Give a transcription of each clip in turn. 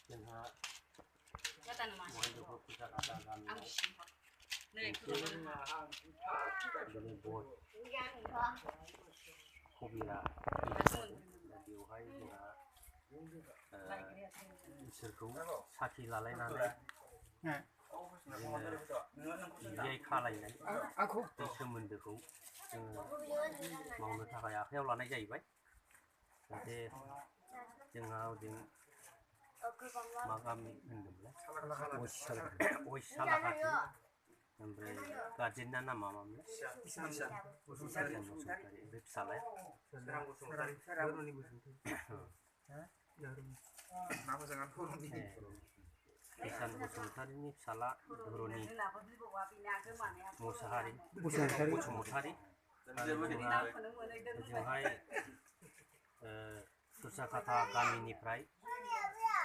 जोंहा बयनिबो फुजा खाथा गामियाव दिनै बहत कबिरा बेवहाय जोंहा इसोरखौ साखि लालायनानै जोङो बियाय खालायनाय बे सोमोन्दोखौ जोङो मावनो थाखाय आखायाव लानाय जाहैबाय जाहाथे जोंहा ओजों मा गामि होनदोंमोनलाय अइस सालाकाथि ओमफ्राय गार्जेनना नामा मामोन बसुमतारी बे फिसालाया किसान बसुमतारीनि फिसाला धरनि मुसाहारि बसुमतारी ओजोंहाय सुसाखाथा गामिनिफ्राय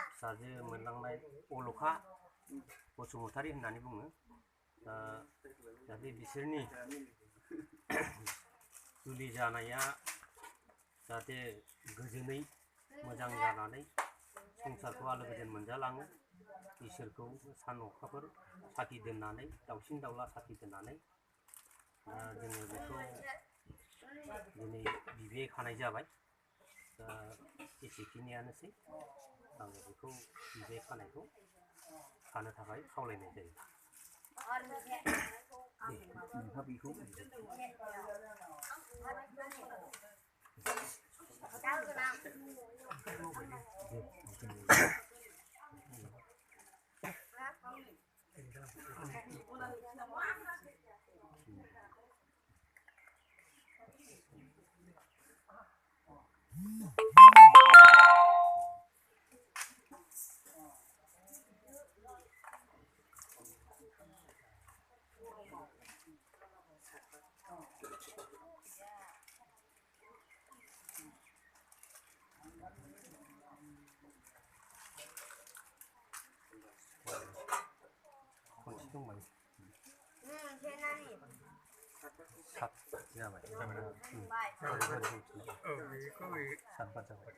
फिसाजो मोनलांनाय अलखा बसुमतारी होननानै बुङो जाहाथे बिसोरनि जुलि जानाया जाहाथे गोजोनै मोजां जानानै संसारखौ आलो गोजोन मोनजालाङो इसोरखौ सान अखाफोर साखि दोननानै दाउसिन दाउला साखि दोननानै जोङो बेखौ दिनै बिबाय खानाय जाबाय दा एसेखिनियानोसै आङो बेखौ बिबाय खानायखौ खानो थाखाय खावलायनाय जायो नोंहा बेखौ दंबाय सात जाबाय सात बार जाबाय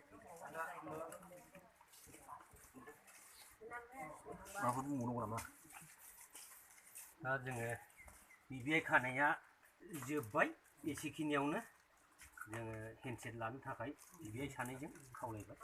माबाफोर बुंबावनांगौ नामा दा जोङो बिबाय खानाया जोब्बाय एसेखिनियावनो जोङो हेन्डसेक लानो थाखाय बिबाय सानैजों खावलायबाय